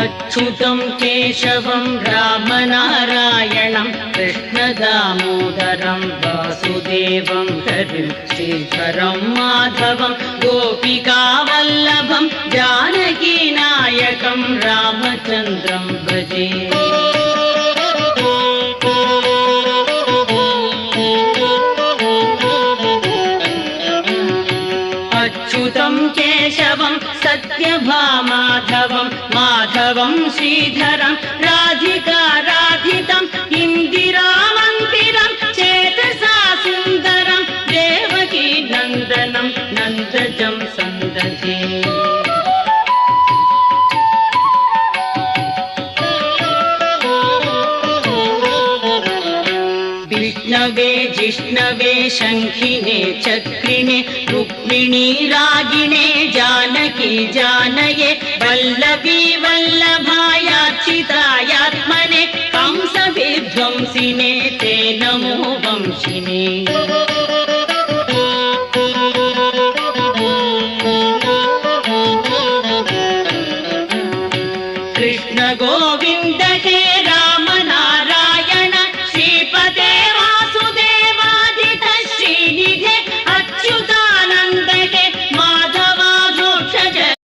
अच्युतं केशवं रामनारायणं कृष्णदामोदरं वासुदेवं हरिं श्रीधरं माधवं गोपिकावल्लभं जानकीनायकं रामचन्द्रं भजे। अच्युतं केशवं सत्यभामाधवं माधवं श्रीधरं राधिकाराधितं इन्दिरामन्दिरं चेतसा सुन्दरं देवकी नन्दनं नन्दजं सन्दधे। विष्णवे जिष्णवे शङ्खिने चक्रिणे रुक्मिणी रागिणे जानकी जानये वल्लभी वल्लभायाच्युतायात्मने कंसविध्वंसिने ते नमो वंशिने।